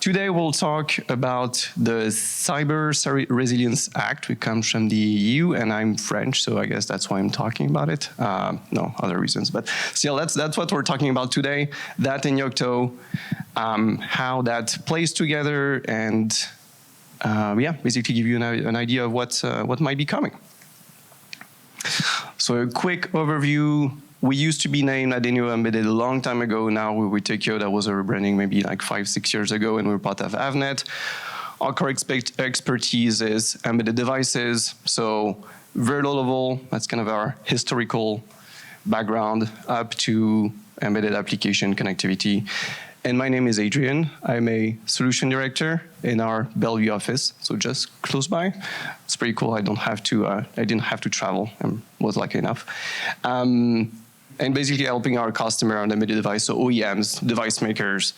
Today we'll talk about the Cyber Resilience Act, which comes from the EU, and I'm French, so I guess that's why I'm talking about it. No, other reasons, but still, that's what we're talking about today. That in Yocto, how that plays together, and yeah, basically give you an idea of what might be coming. So a quick overview. We used to be named Adrien Embedded a long time ago. Now we're Witekio. That was a rebranding maybe like 5-6 years ago, and we're part of Avnet. Our core expertise is embedded devices. So very low level, that's kind of our historical background, up to embedded application connectivity. And my name is Adrien. I'm a solution director in our Bellevue office, so just close by. It's pretty cool. I didn't have to travel. I was lucky enough. And basically helping our customer on the embedded device, so OEMs, device makers,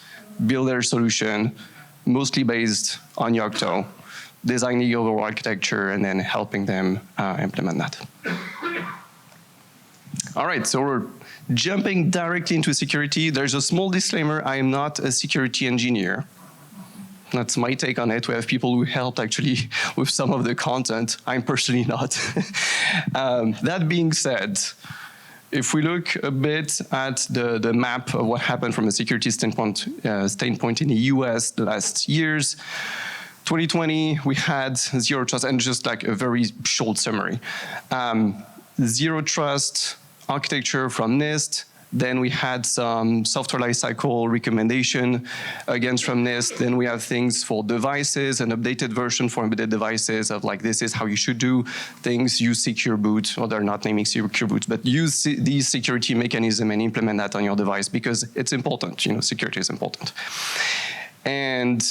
build their solution, mostly based on Yocto, designing the overall architecture, and then helping them implement that. All right, so we're jumping directly into security. There's a small disclaimer, I am not a security engineer. That's my take on it. We have people who helped actually with some of the content. I'm personally not. That being said, if we look a bit at the map of what happened from a security standpoint in the US the last years, 2020, we had zero trust, and just like a very short summary. Zero trust architecture from NIST. Then we had some software lifecycle recommendation against from NIST. Then we have things for devices, an updated version for embedded devices of like, this is how you should do things, use secure boot, or they're not naming secure boots, but use these security mechanism and implement that on your device because it's important, security is important. And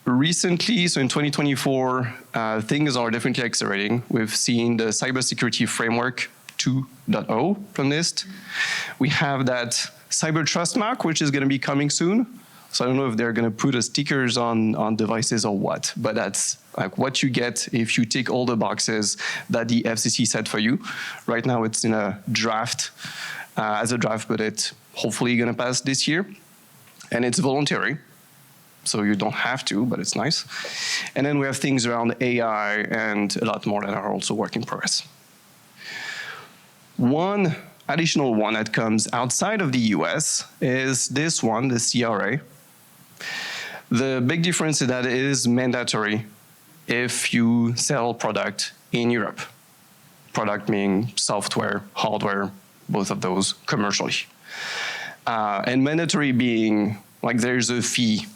recently, so in 2024, things are definitely accelerating. We've seen the cybersecurity framework 2.0 from NIST. We have that cyber trust mark, which is going to be coming soon. So I don't know if they're going to put stickers on devices or what, but that's like what you get if you tick all the boxes that the FCC set for you. Right now it's in a draft, as a draft, but it's hopefully going to pass this year. And it's voluntary, so you don't have to, but it's nice. And then we have things around AI and a lot more that are also work in progress. One additional one that comes outside of the US is this one, the CRA. The big difference is that it is mandatory if you sell product in Europe. Product meaning software, hardware, both of those commercially. And mandatory being like there's a fee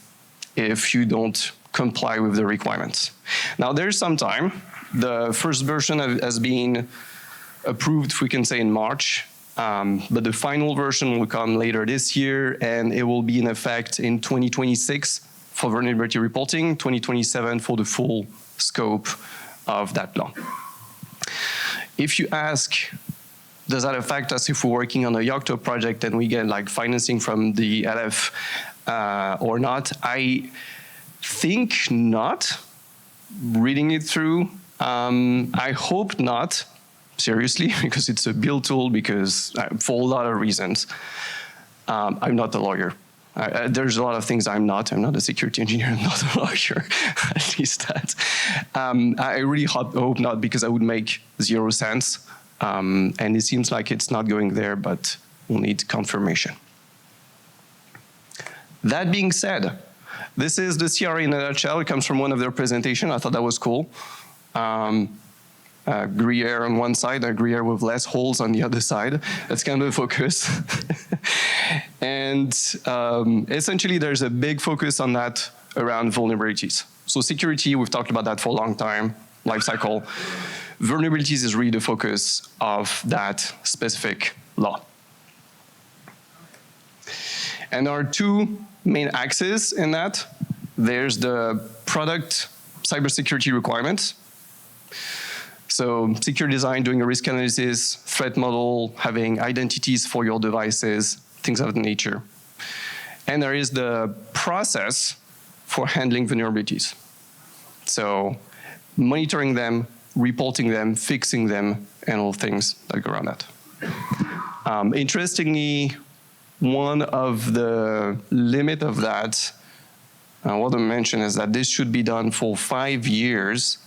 if you don't comply with the requirements. Now there's some time. The first version has been approved, we can say, in March, but the final version will come later this year, and it will be in effect in 2026 for vulnerability reporting, 2027 for the full scope of that law. If you ask, does that affect us if we're working on a Yocto project and we get like financing from the LF or not? I think not, reading it through. I hope not. Seriously, because it's a build tool, because for a lot of reasons. I'm not a lawyer. There's a lot of things I'm not. I'm not a security engineer, I'm not a lawyer, at least that. I really hope not, because I would make 0 sense. And it seems like it's not going there, but we'll need confirmation. That being said, this is the CRA in a nutshell. It comes from one of their presentations. I thought that was cool. Gruyere on one side, a Gruyere with less holes on the other side. That's kind of the focus. And essentially, there's a big focus on that around vulnerabilities. So security, we've talked about that for a long time, lifecycle. Vulnerabilities is really the focus of that specific law. And there are two main axes in that. There's the product cybersecurity requirements. So secure design, doing a risk analysis, threat model, having identities for your devices, things of that nature. And there is the process for handling vulnerabilities. So monitoring them, reporting them, fixing them, and all things that go around that. Interestingly, one of the limit of that what I mentioned is that this should be done for 5 years,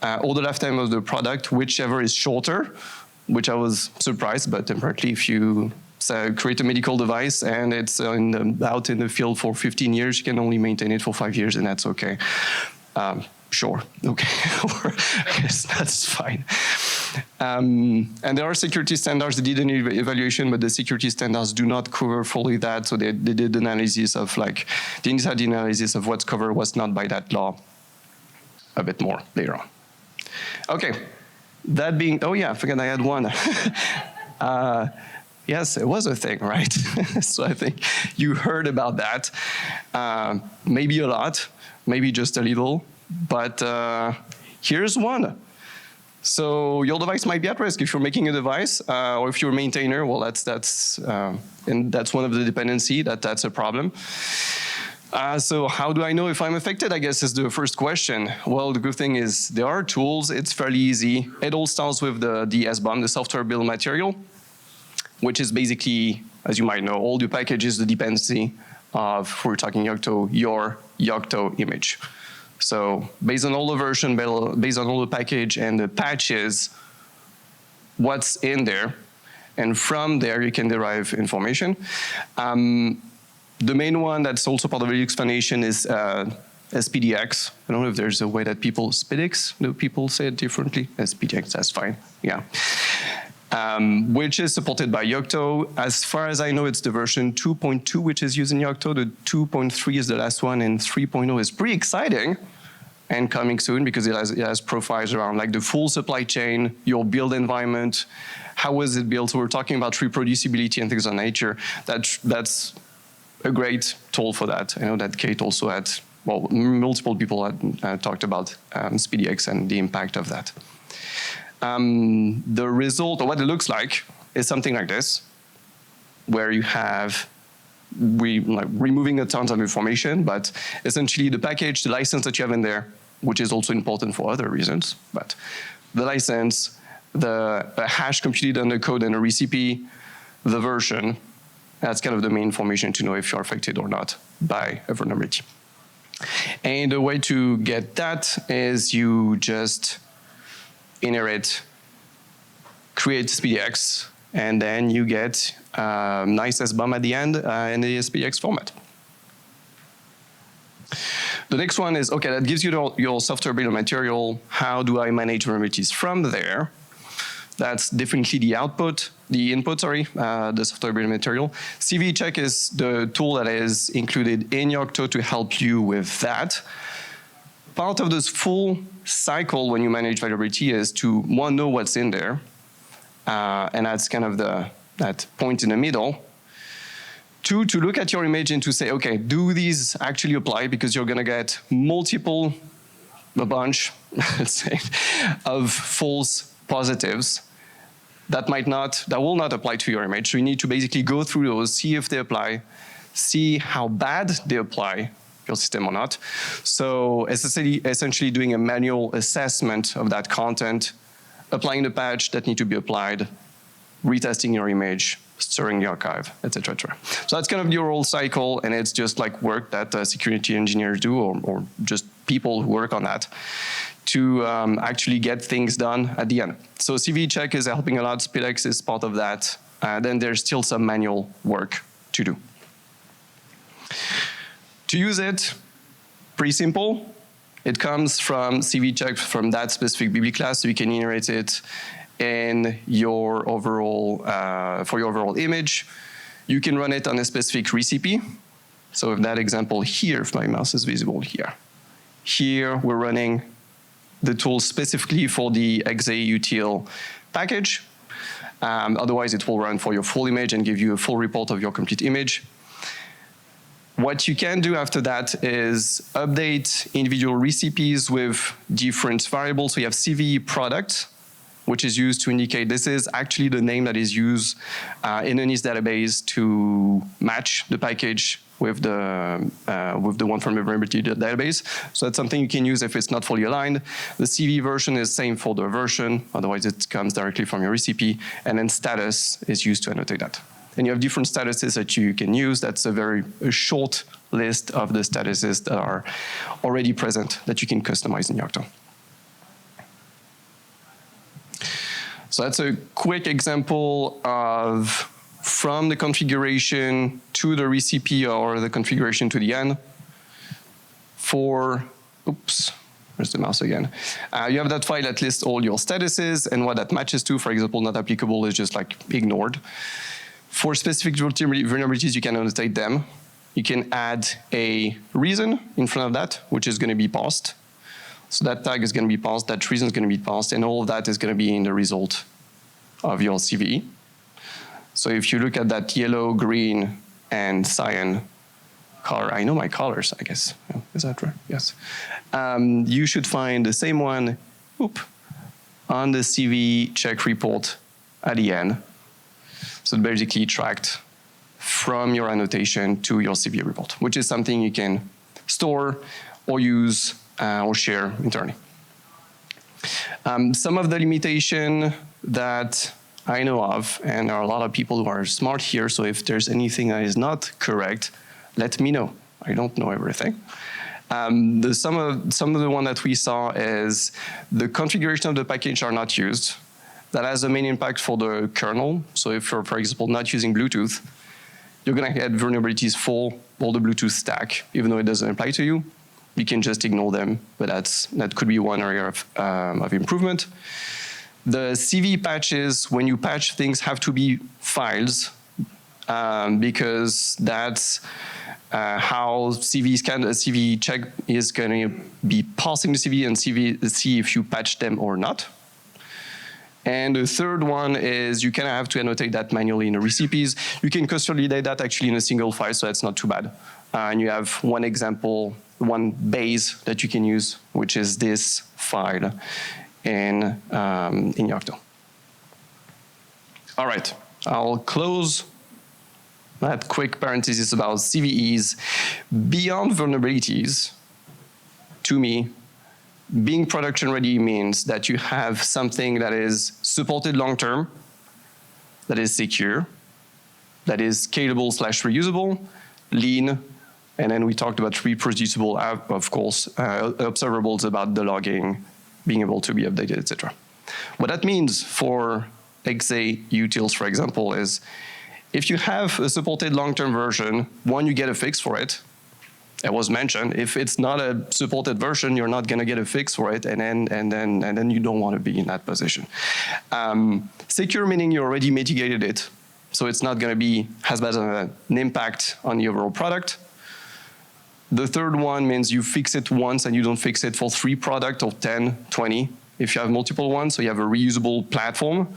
or the lifetime of the product, whichever is shorter, which I was surprised, but apparently if you create a medical device and it's out in the field for 15 years, you can only maintain it for 5 years, and that's okay. Sure, okay, I guess that's fine. And there are security standards. They did an evaluation, but the security standards do not cover fully that. So they did analysis of like the inside analysis of what's covered, what's not by that law a bit more later on. Okay, that being, oh yeah, I forgot I had one. Yes, it was a thing, right? So I think you heard about that. Maybe a lot, maybe just a little, but here's one. So your device might be at risk if you're making a device, or if you're a maintainer. Well, and that's one of the dependency. That's a problem. So how do I know if I'm affected, I guess is the first question. Well, the good thing is there are tools. It's fairly easy. It all starts with the SBOM, the software bill of material, which is basically, as you might know, all the packages, the dependency of, if we're talking Yocto, your Yocto image. So based on all the version, based on all the package and the patches, what's in there, and from there you can derive information. The main one that's also part of the Linux Foundation is SPDX. I don't know if there's a way that people, SPDX, no, people say it differently. SPDX, that's fine, yeah. Which is supported by Yocto. As far as I know, it's the version 2.2 which is used in Yocto. The 2.3 is the last one, and 3.0 is pretty exciting and coming soon because it has profiles around like the full supply chain, your build environment, how was it built. So we're talking about reproducibility and things of nature. That's a great tool for that. I know that Kate also had, well, multiple people had talked about SPDX and the impact of that. The result, or what it looks like, is something like this, where you have removing a ton of information, but essentially the package, the license that you have in there, which is also important for other reasons, but the license, the hash computed on the code and a recipe, the version, that's kind of the main information to know if you're affected or not by a vulnerability. And the way to get that is you just inherit, create SPDX, and then you get nice SBOM at the end in the SPDX format. The next one is, okay, that gives you your software bill of material. How do I manage vulnerabilities from there? That's definitely the output, the input, sorry, the software bill of material. CV check is the tool that is included in Yocto to help you with that. Part of this full cycle when you manage vulnerability is to, one, know what's in there, and that's kind of that point in the middle. Two, to look at your image and to say, okay, do these actually apply? Because you're going to get a bunch, let's say, of false positives that will not apply to your image. So you need to basically go through those, see if they apply, see how bad they apply your system or not. So essentially doing a manual assessment of that content, applying the patch that need to be applied, retesting your image, storing the archive, etc., etc. So that's kind of your whole cycle, and it's just like work that security engineers do, or just people who work on that, to actually get things done at the end. So CV check is helping a lot. SPDX is part of that. Then there's still some manual work to do. To use it, pretty simple. It comes from CV check from that specific BB class, so you can inherit it in your overall, for your overall image. You can run it on a specific recipe. So if that example here, if my mouse is visible here. Here we're running the tool specifically for the XAUTL package. Otherwise it will run for your full image and give you a full report of your complete image. What you can do after that is update individual recipes with different variables. So you have CV product, which is used to indicate this is actually the name that is used in a NIST database to match the package with the one from the vulnerability database. So that's something you can use if it's not fully aligned. The CV version is same for the version, otherwise it comes directly from your recipe, and then status is used to annotate that. And you have different statuses that you can use. That's a very short list of the statuses that are already present that you can customize in Yocto. So that's a quick example of from the configuration to the recipe or the configuration to the end. For, oops, where's the mouse again? You have that file that lists all your statuses and what that matches to. For example, not applicable is just like ignored. For specific vulnerabilities, you can annotate them. You can add a reason in front of that, which is going to be passed. So that tag is going to be passed, that reason is going to be passed, and all of that is going to be in the result of your CVE. So if you look at that yellow, green, and cyan color, I know my colors, I guess. Is that right? Yes. You should find the same one on the CVE check report at the end. So basically tracked from your annotation to your CVE report, which is something you can store or use or share internally. Some of the limitation that I know of, and there are a lot of people who are smart here, so if there's anything that is not correct, let me know. I don't know everything. Some of the one that we saw is the configuration of the package are not used. That has a main impact for the kernel. So if you're, for example, not using Bluetooth, you're going to get vulnerabilities for all the Bluetooth stack, even though it doesn't apply to you. You can just ignore them, but that could be one area of improvement. The CV patches, when you patch things, have to be files because that's how CV check is going to be passing the CV and see if you patch them or not. And the third one is you kind of have to annotate that manually in the recipes. You can consolidate that actually in a single file, so that's not too bad. And you have one example, one base that you can use, which is this file in Yocto. All right, I'll close that quick parenthesis about CVEs. Beyond vulnerabilities, to me, being production ready means that you have something that is supported long-term, that is secure, that is scalable/reusable, lean, and then we talked about reproducible, of course, observables about the logging, being able to be updated, etc. What that means for XA utils, for example, is if you have a supported long-term version, one, you get a fix for it. It was mentioned, if it's not a supported version, you're not going to get a fix for it, and then you don't want to be in that position. Secure meaning you already mitigated it, so it's not going to be as bad an impact on the overall product. The third one means you fix it once and you don't fix it for 3 products or 10, 20. If you have multiple ones, so you have a reusable platform.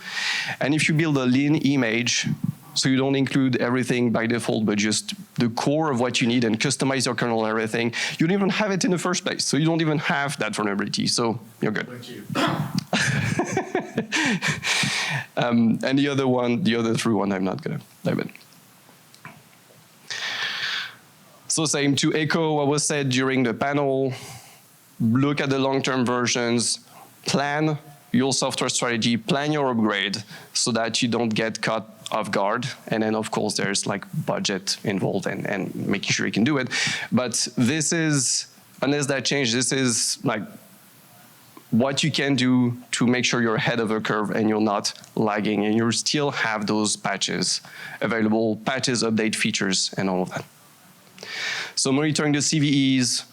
And if you build a lean image, so you don't include everything by default, but just the core of what you need and customize your kernel and everything, you don't even have it in the first place. So you don't even have that vulnerability. So you're good. Thank you. And the other 3 one, I'm not going to dive in. So same to echo what was said during the panel, look at the long-term versions, plan your software strategy, plan your upgrade so that you don't get caught off guard. And then of course there's like budget involved and making sure you can do it. But this is, unless that changes, this is like what you can do to make sure you're ahead of the curve and you're not lagging and you still have those patches available, patches, update features, and all of that. So monitoring the CVEs,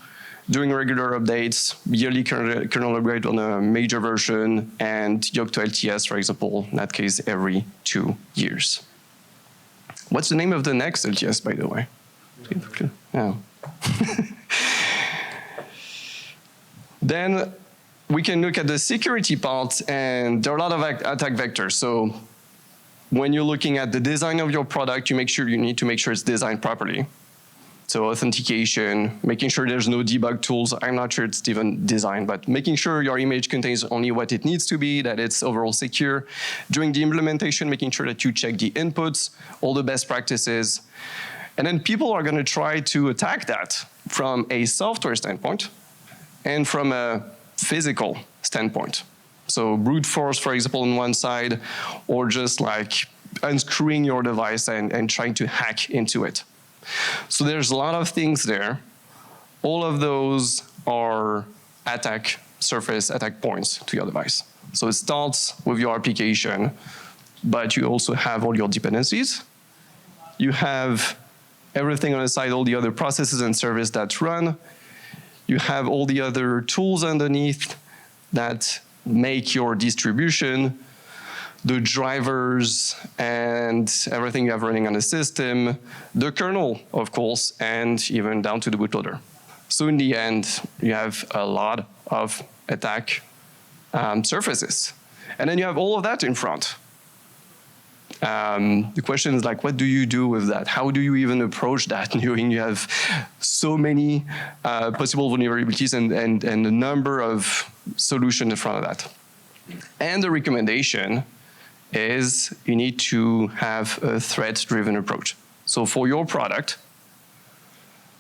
doing regular updates, yearly kernel upgrade on a major version, and Yocto LTS, for example, in that case, every 2 years. What's the name of the next LTS, by the way? Yeah. Then we can look at the security part, and there are a lot of attack vectors. So when you're looking at the design of your product, you need to make sure it's designed properly. So authentication, making sure there's no debug tools. I'm not sure it's even designed, but making sure your image contains only what it needs to be, that it's overall secure. During the implementation, making sure that you check the inputs, all the best practices. And then people are going to try to attack that from a software standpoint and from a physical standpoint. So brute force, for example, on one side, or just like unscrewing your device and trying to hack into it. So there's a lot of things there. All of those are surface attack points to your device. So it starts with your application, but you also have all your dependencies. You have everything on the side, all the other processes and services that run. You have all the other tools underneath that make your distribution, the drivers and everything you have running on the system, the kernel, of course, and even down to the bootloader. So in the end, you have a lot of attack surfaces. And then you have all of that in front. The question is like, what do you do with that? How do you even approach that, knowing you have so many possible vulnerabilities and a number of solutions in front of that? And the recommendation is you need to have a threat-driven approach. So for your product,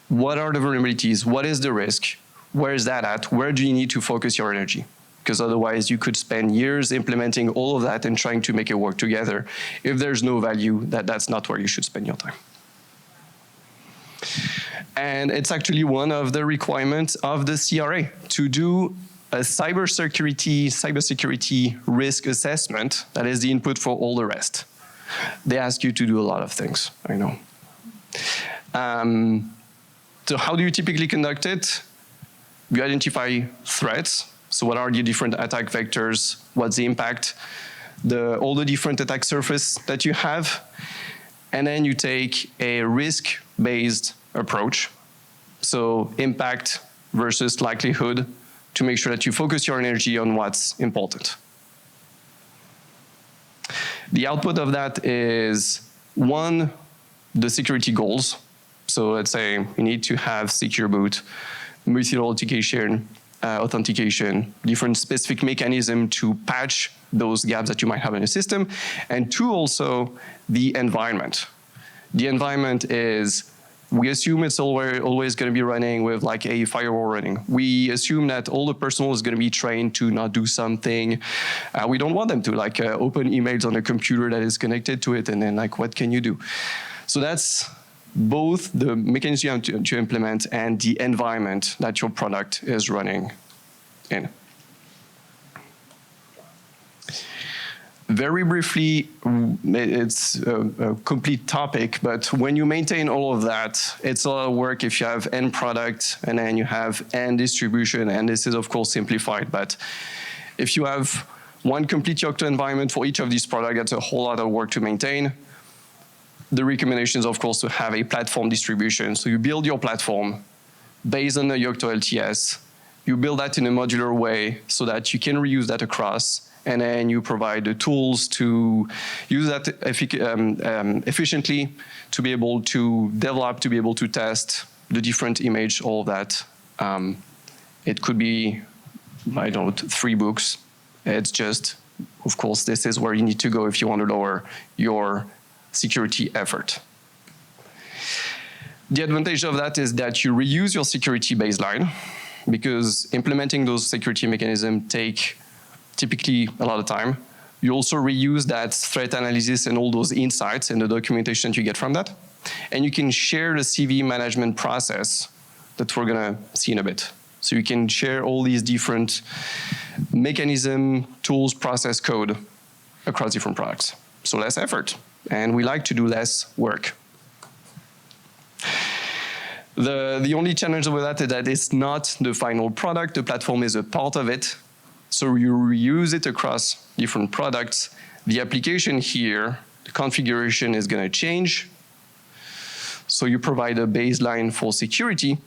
what are the vulnerabilities? What is the risk? Where is that at? Where do you need to focus your energy? Because otherwise you could spend years implementing all of that and trying to make it work together. If there's no value, that's not where you should spend your time. And it's actually one of the requirements of the CRA to do a cybersecurity risk assessment that is the input for all the rest. They ask you to do a lot of things, I know. So how do you typically conduct it? You identify threats. So what are the different attack vectors? What's the impact? All the different attack surface that you have. And then you take a risk-based approach. So impact versus likelihood to make sure that you focus your energy on what's important. The output of that is, one, the security goals. So let's say you need to have secure boot, multi-authentication, different specific mechanism to patch those gaps that you might have in the system. And two, also the environment. The environment is, we assume it's always going to be running with like a firewall running. We assume that all the personnel is going to be trained to not do something. We don't want them to like open emails on a computer that is connected to it, and then like, what can you do? So that's both the mechanism you have to implement and the environment that your product is running in. Very briefly, it's a complete topic, but when you maintain all of that, it's a lot of work if you have end product and then you have end distribution, and this is of course simplified, but if you have one complete Yocto environment for each of these products, that's a whole lot of work to maintain. The recommendation is of course to have a platform distribution. So you build your platform based on the Yocto LTS, you build that in a modular way so that you can reuse that across, and then you provide the tools to use that efficiently, to be able to develop, to be able to test the different image, all of that. It could be, I don't know, 3 books. It's just, of course, this is where you need to go if you want to lower your security effort. The advantage of that is that you reuse your security baseline, because implementing those security mechanisms take typically a lot of time. You also reuse that threat analysis and all those insights and the documentation that you get from that. And you can share the CV management process that we're going to see in a bit. So you can share all these different mechanism, tools, process code across different products. So less effort. And we like to do less work. The only challenge with that is that it's not the final product. The platform is a part of it. So you reuse it across different products. The application here, the configuration is going to change. So you provide a baseline for security,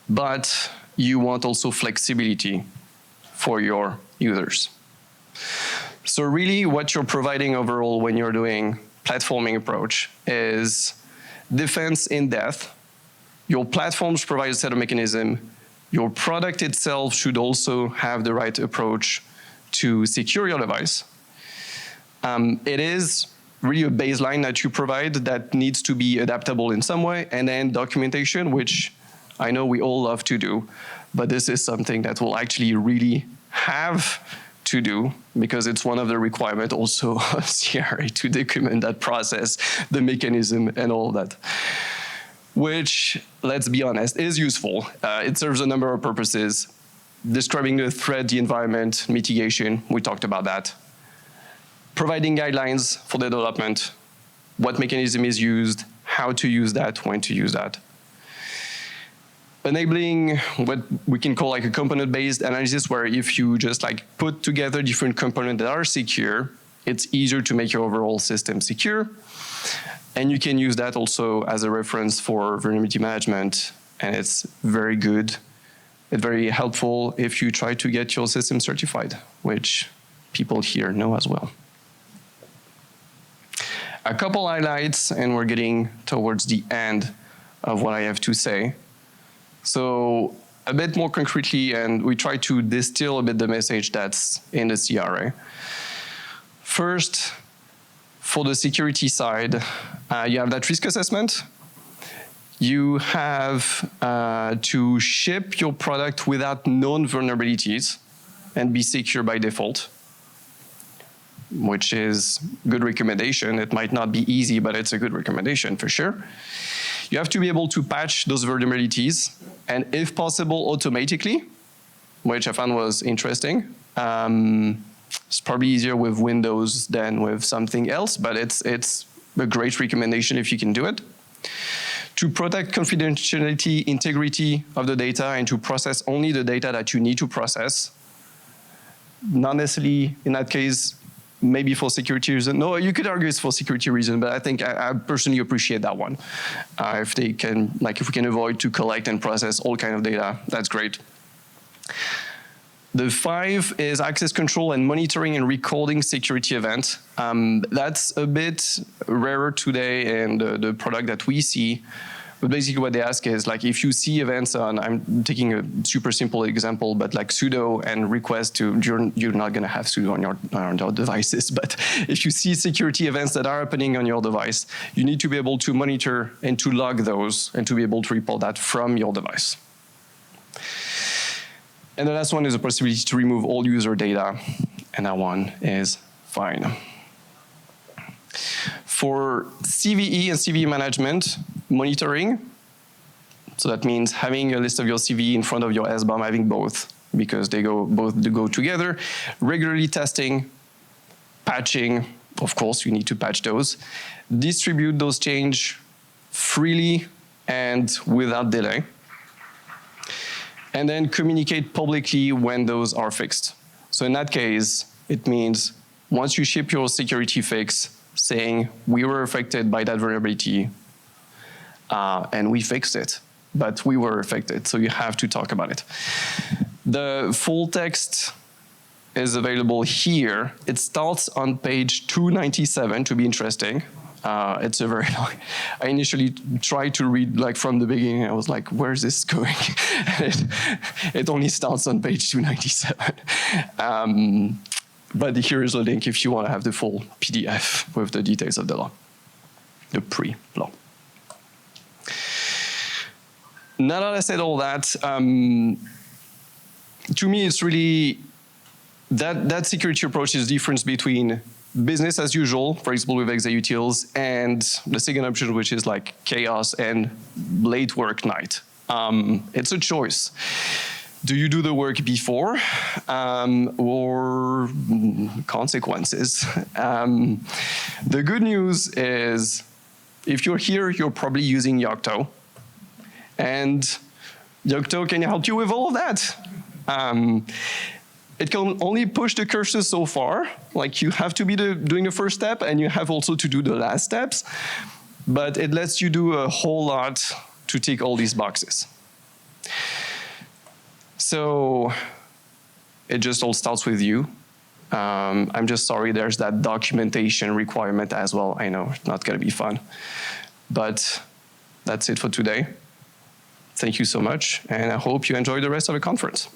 but you want also flexibility for your users. So really what you're providing overall when you're doing platforming approach is defense in depth. Your platforms provide a set of mechanisms. Your product itself should also have the right approach to secure your device. It is really a baseline that you provide that needs to be adaptable in some way, and then documentation, which I know we all love to do, but this is something that will actually really have to do, because it's one of the requirements also of CRA to document that process, the mechanism, and all that. Which, let's be honest, is useful. It serves a number of purposes. Describing the threat, the environment, mitigation, we talked about that. Providing guidelines for the development, what mechanism is used, how to use that, when to use that. Enabling what we can call like a component-based analysis, where if you just like put together different components that are secure, it's easier to make your overall system secure. And you can use that also as a reference for vulnerability management, and it's very good. It's very helpful if you try to get your system certified, which people here know as well. A couple highlights, and we're getting towards the end of what I have to say. So a bit more concretely, and we try to distill a bit the message that's in the CRA. First, for the security side, you have that risk assessment. You have to ship your product without known vulnerabilities and be secure by default, which is a good recommendation. It might not be easy, but it's a good recommendation for sure. You have to be able to patch those vulnerabilities, and if possible, automatically, which I found was interesting. It's probably easier with Windows than with something else, but it's a great recommendation if you can do it. To protect confidentiality, integrity of the data, and to process only the data that you need to process. Not necessarily in that case, maybe for security reasons. No, you could argue it's for security reasons, but I think I personally appreciate that one. If they can, like, if we can avoid to collect and process all kind of data, that's great. The 5 is access control and monitoring and recording security events. That's a bit rarer today in the product that we see. But basically what they ask is, like, if you see events on, I'm taking a super simple example, but like sudo and request to, you're not going to have sudo on your devices, but if you see security events that are happening on your device, you need to be able to monitor and to log those and to be able to report that from your device. And the last one is the possibility to remove all user data, and that one is fine. For CVE and CVE management, monitoring, so that means having a list of your CVE in front of your SBOM, having both, because they both go together. Regularly testing, patching, of course, you need to patch those. Distribute those changes freely and without delay. And then communicate publicly when those are fixed. So in that case, it means once you ship your security fix, saying we were affected by that vulnerability and we fixed it, but we were affected, so you have to talk about it. The full text is available here. It starts on page 297 to be interesting. It's a very long. I initially tried to read like from the beginning. I was like, where's this going? It only starts on page 297. But here is a link if you want to have the full PDF with the details of the law, the pre-law. Now that I said all that, to me it's really, that security approach is the difference between business as usual, for example with executils, and the second option, which is like chaos and late work night. It's a choice. Do you do the work before or consequences? The good news is if you're here, you're probably using Yocto. And Yocto can help you with all of that. It can only push the cursor so far. Like you have to be doing the first step and you have also to do the last steps. But it lets you do a whole lot to tick all these boxes. So it just all starts with you. I'm just sorry there's that documentation requirement as well. I know it's not going to be fun. But that's it for today. Thank you so much, and I hope you enjoy the rest of the conference.